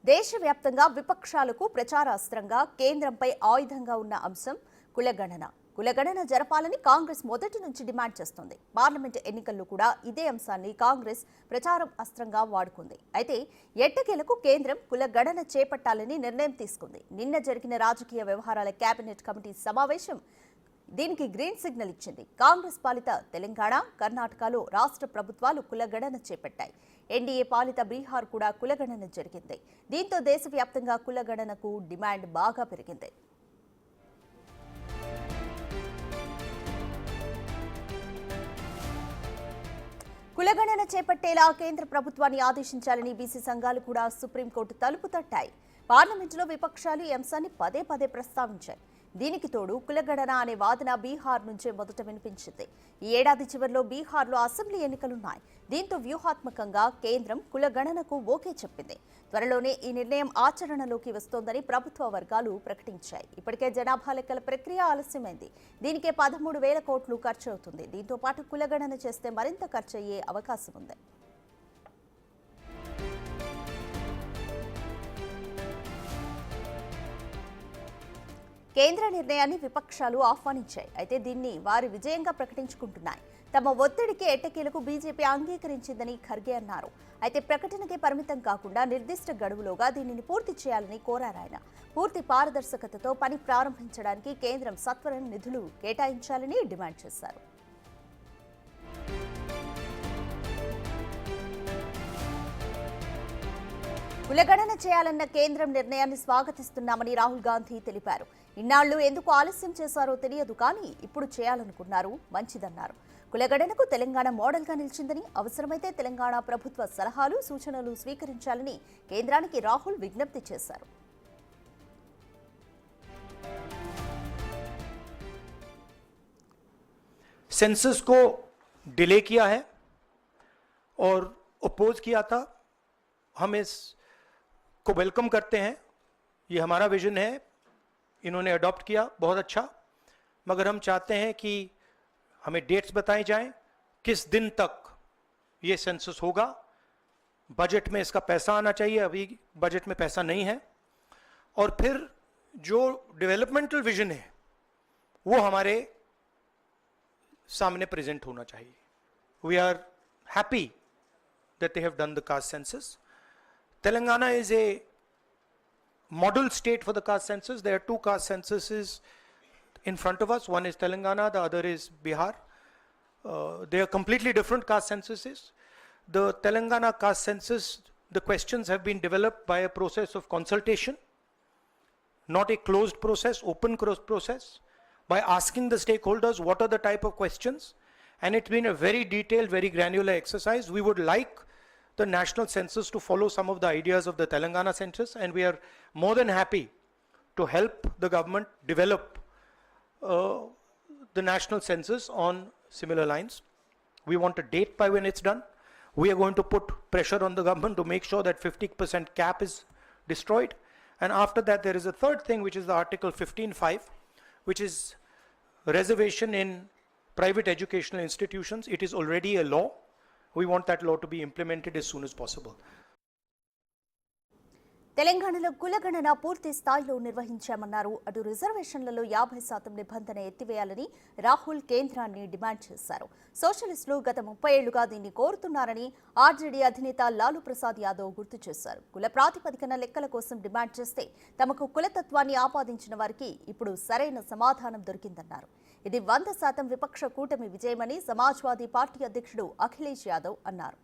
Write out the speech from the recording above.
దేశవ్యాప్తంగా విపక్షాలకు ప్రచారాస్త్రంగా కేంద్రంపై ఆయుధంగా ఉన్న అంశం కులగణన. కులగణన జరపాలని కాంగ్రెస్ మొదటి నుంచి డిమాండ్ చేస్తోంది. పార్లమెంటు ఎన్నికల్లో కూడా ఇదే అంశాన్ని కాంగ్రెస్ ప్రచారం అస్త్రంగా వాడుకుంది. అయితే ఎట్టకేలకు కేంద్రం కులగణన చేపట్టాలని నిర్ణయం తీసుకుంది. నిన్న జరిగిన రాజకీయ వ్యవహారాల కేబినెట్ కమిటీ సమావేశం దీనికి గ్రీన్ సిగ్నల్ ఇచ్చింది. కాంగ్రెస్ పాలిత తెలంగాణ, కర్ణాటకలో రాష్ట్ర ప్రభుత్వాలు కులగణన చేపట్టాయి. ఎన్డీఏ పాలిత బీహార్ కూడా కులగణన జరిగింది. దీంతో దేశవ్యాప్తంగా కులగణనకు డిమాండ్ బాగా పెరిగింది. కులగణన చేపట్టేలా కేంద్ర ప్రభుత్వాన్ని ఆదేశించాలని బీసీ సంఘాలు కూడా సుప్రీంకోర్టు తలుపు తట్టాయి. పార్లమెంటులో విపక్షాలు ఈ అంశాన్ని పదే పదే ప్రస్తావించాయి. దీనికి తోడు కులగణన అనే వాదన బీహార్ నుంచే మొదట వినిపించింది. ఈ ఏడాది చివరిలో బీహార్లో అసెంబ్లీ ఎన్నికలున్నాయి. దీంతో వ్యూహాత్మకంగా కేంద్రం కులగణనకు ఓకే చెప్పింది. త్వరలోనే ఈ నిర్ణయం ఆచరణలోకి వస్తోందని ప్రభుత్వ వర్గాలు ప్రకటించాయి. ఇప్పటికే జనాభా లెక్కల ప్రక్రియ ఆలస్యమైంది. దీనికే 13,000 కోట్లు ఖర్చు అవుతుంది. దీంతో పాటు కులగణన చేస్తే మరింత ఖర్చు అయ్యే అవకాశం ఉంది. కేంద్ర నిర్ణయాన్ని విపక్షాలు ఆహ్వానించాయి. అయితే దీన్ని వారి విజయంగా ప్రకటించుకుంటున్నాయి. తమ ఒత్తిడికి ఎట్టకేలకు బీజేపీ అంగీకరించిందని ఖర్గే అన్నారు. అయితే ప్రకటనకే పరిమితం కాకుండా నిర్దిష్ట గడువులోగా దీనిని పూర్తి చేయాలని కోరారాయన. పూర్తి పారదర్శకతతో పని ప్రారంభించడానికి కేంద్రం సత్వరం నిధులు కేటాయించాలని డిమాండ్ చేశారు. కులగణన చేయాలన్న కేంద్రం నిర్ణయాన్ని స్వాగతిస్తున్నామని రాహుల్ గాంధీ తెలిపారు. ఇన్నాళ్లు ఎందుకు ఆలస్యం చేశారో తెలియదు, కానీ ఇప్పుడు చేయాలనుకున్నారు, మంచిదన్నారు. కులగణనకు తెలంగాణ మోడల్గా నిలిచిందని, అవసరమైతే తెలంగాణ ప్రభుత్వ సలహాలు, సూచనలు స్వీకరించాలని కేంద్రానికి రాహుల్ విజ్ఞప్తి చేశారు. सेंसस को डिले किया है और अपोज किया था. हम इस को वेलकम करते हैं. ये हमारा विजन है, इन्होंने अडॉप्ट किया, बहुत अच्छा. मगर हम चाहते हैं कि हमें डेट्स बताई जाएं, किस दिन तक ये सेंसस होगा. बजट में इसका पैसा आना चाहिए, अभी बजट में पैसा नहीं है. और फिर जो डेवलपमेंटल विजन है वो हमारे सामने प्रेजेंट होना चाहिए. We are happy that they have done the caste census. Telangana is a model state for the caste census. There are two caste censuses in front of us. One is Telangana, the other is Bihar. They are completely different caste censuses. The Telangana caste census, the questions have been developed by a process of consultation, not a closed process, open process, by asking the stakeholders what are the type of questions. And it's been a very detailed, very granular exercise. We would like the national census to follow some of the ideas of the Telangana census, and we are more than happy to help the government develop the national census on similar lines. We want a date by when it's done. We are going to put pressure on the government to make sure that 50% cap is destroyed. And after that, there is a third thing, which is the Article 15(5), which is reservation in private educational institutions. It is already a law. We want that law to be implemented as soon as possible. తెలంగాణలో కులగణన పూర్తి స్థాయిలో నిర్వహించామన్నారు. అటు రిజర్వేషన్లలో 50% నిబంధన ఎత్తివేయాలని రాహుల్ కేంద్రాన్ని demand చేశారు. సోషలిస్టులు గత 30 ఏళ్లుగా దీన్ని కోరుతున్నారని ఆర్జేడీ అధినేత లాలూ ప్రసాద్ యాదవ్ గుర్తు చేశారు. కుల ప్రాతిపదికన లెక్కల కోసం డిమాండ్ చేస్తే తమకు కులతత్వాన్ని ఆపాదించిన వారికి ఇప్పుడు సరైన సమాధానం దొరికిందన్నారు. ఇది 100% విపక్ష కూటమి విజయమని సమాజ్వాదీ పార్టీ అధ్యక్షుడు అఖిలేష్ యాదవ్ అన్నారు.